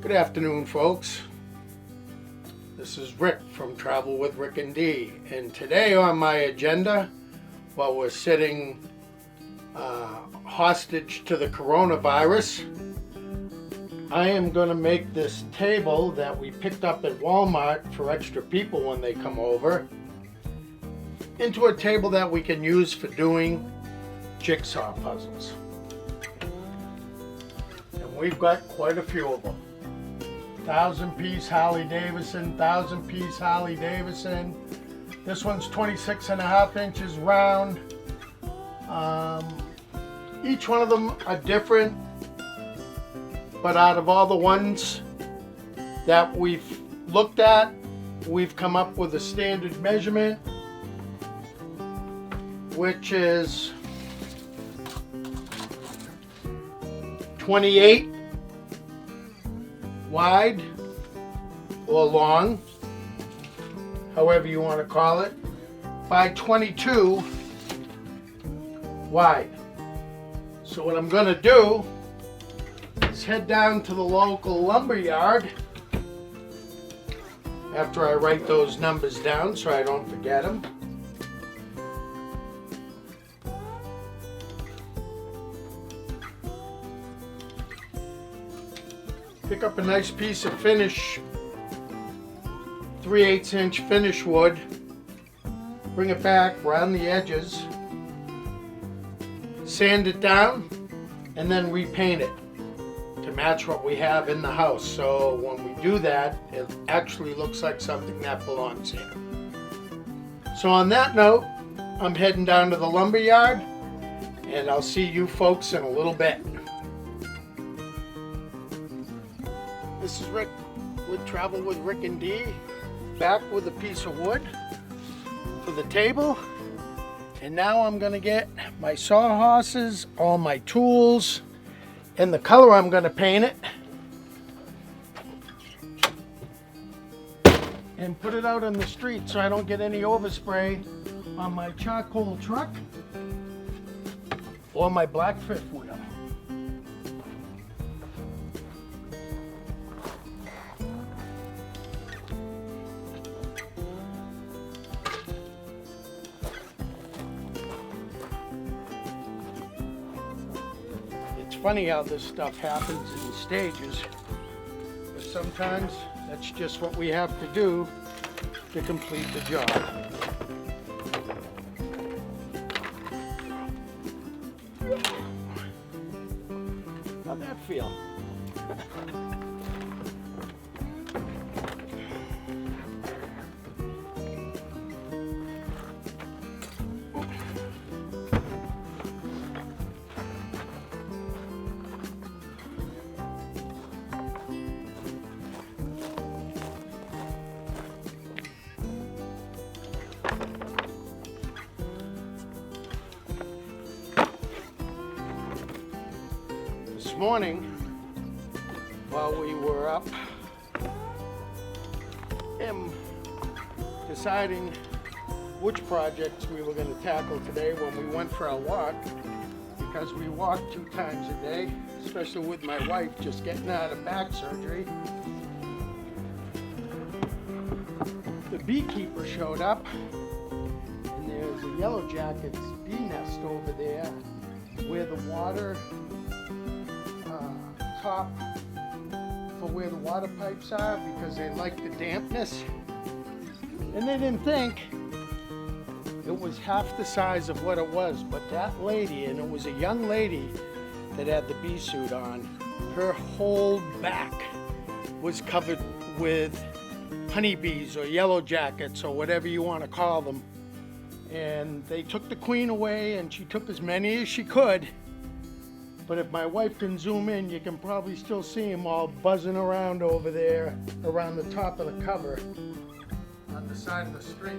Good afternoon, folks. This is Rick from Travel with RickandD, and today on my agenda, while we're sitting hostage to the coronavirus, I am going to make this table that we picked up at Walmart for extra people when they come over into a table that we can use for doing jigsaw puzzles. And we've got quite a few of them. 1,000-piece Harley Davidson, 1,000-piece Harley Davidson. This one's 26.5 inches round. Each one of them are different, but out of all the ones that we've looked at, we've come up with a standard measurement, which is 28 wide or long, however you want to call it, by 22 wide. So what I'm going to do is head down to the local lumber yard after I write those numbers down so I don't forget them. Pick up a nice piece of finish, 3/8 inch finish wood, bring it back around the edges, sand it down, and then repaint it to match what we have in the house. So when we do that, it actually looks like something that belongs here. So on that note, I'm heading down to the lumber yard, and I'll see you folks in a little bit. This is Rick with Travel with RickandD, back with a piece of wood for the table. And now I'm going to get my sawhorses, all my tools, and the color I'm going to paint it, and put it out on the street so I don't get any overspray on my charcoal truck or my black fifth wheel. It's funny how this stuff happens in stages, but sometimes that's just what we have to do to complete the job. How'd that feel? This morning, while we were up and deciding which projects we were going to tackle today when we went for our walk, because we walk 2 times a day, especially with my wife just getting out of back surgery, the beekeeper showed up, and there's a yellow jacket's bee nest over there where the water top for where the water pipes are, because they like the dampness, and they didn't think it was half the size of what it was. But that lady, and it was a young lady that had the bee suit on, her whole back was covered with honeybees or yellow jackets or whatever you want to call them. And they took the queen away, and she took as many as she could. But if my wife can zoom in, you can probably still see them all buzzing around over there around the top of the cover on the side of the street.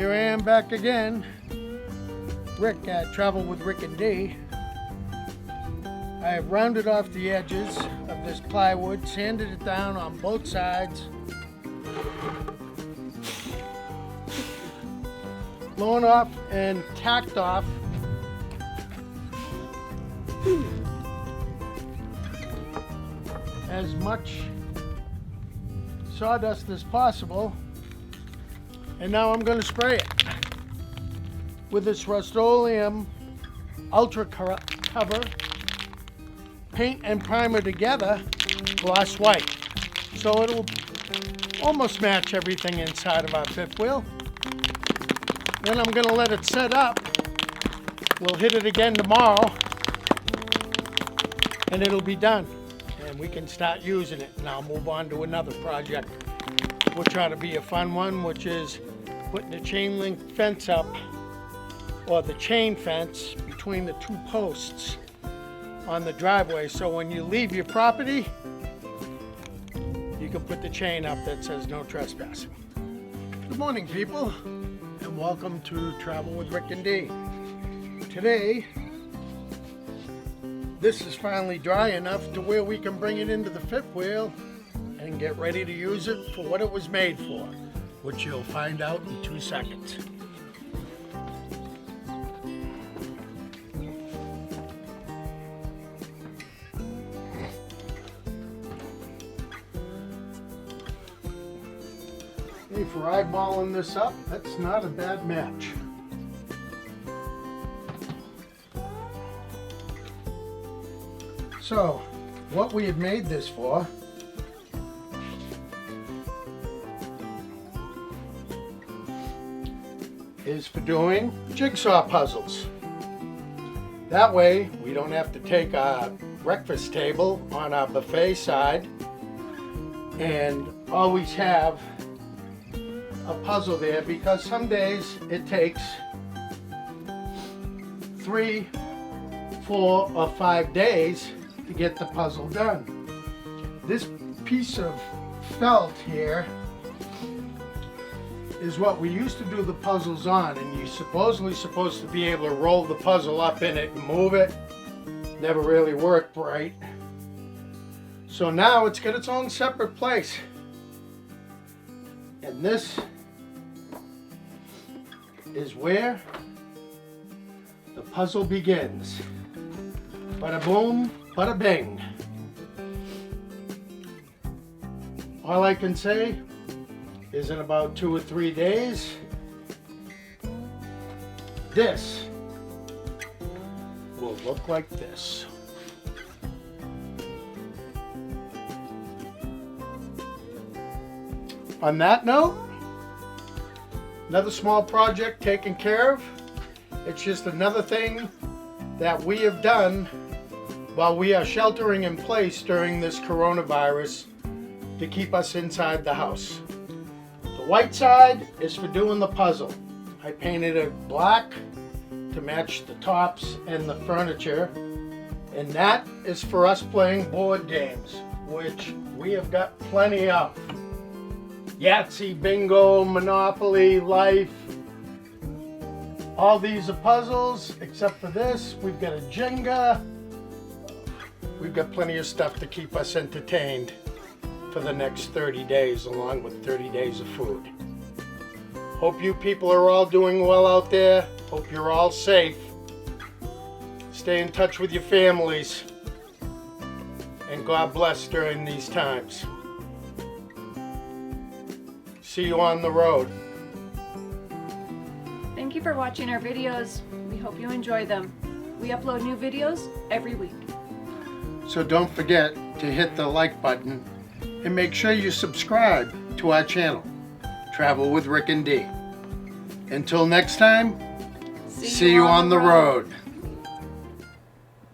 Here I am back again. Rick at Travel with Rick and D. I have rounded off the edges of this plywood, sanded it down on both sides, blown off and tacked off as much sawdust as possible. And now I'm going to spray it with this Rust-Oleum Ultra Cover paint and primer together, gloss white. So it'll almost match everything inside of our fifth wheel. Then I'm going to let it set up. We'll hit it again tomorrow and it'll be done. And we can start using it. And I'll move on to another project, which ought to be a fun one, which is putting the chain link fence up, or the chain fence between the two posts on the driveway, so when you leave your property, you can put the chain up that says no trespassing. Good morning, people, and welcome to Travel with Rick and D. Today, this is finally dry enough to where we can bring it into the fifth wheel and get ready to use it for what it was made for, which you'll find out in 2 seconds. Hey, for eyeballing this up, that's not a bad match. So, what we have made this for is for doing jigsaw puzzles. That way, we don't have to take our breakfast table on our buffet side and always have a puzzle there, because some days it takes 3, 4, or 5 days to get the puzzle done. This piece of felt here is what we used to do the puzzles on, and you're supposedly supposed to be able to roll the puzzle up in it and move it. Never really worked right. So now it's got its own separate place. And this is where the puzzle begins. Bada boom, bada bing. All I can say is in about 2 or 3 days, this will look like this. On that note, another small project taken care of. It's just another thing that we have done while we are sheltering in place during this coronavirus to keep us inside the house. The white side is for doing the puzzle. I painted it black to match the tops and the furniture, and that is for us playing board games, which we have got plenty of. Yahtzee, bingo, Monopoly, Life. All these are puzzles, except for this. We've got a Jenga. We've got plenty of stuff to keep us entertained for the next 30 days, along with 30 days of food. Hope you people are all doing well out there. Hope you're all safe. Stay in touch with your families. And God bless during these times. See you on the road. Thank you for watching our videos. We hope you enjoy them. We upload new videos every week. So don't forget to hit the like button and make sure you subscribe to our channel, Travel with Rick and D. Until next time, see you on the road.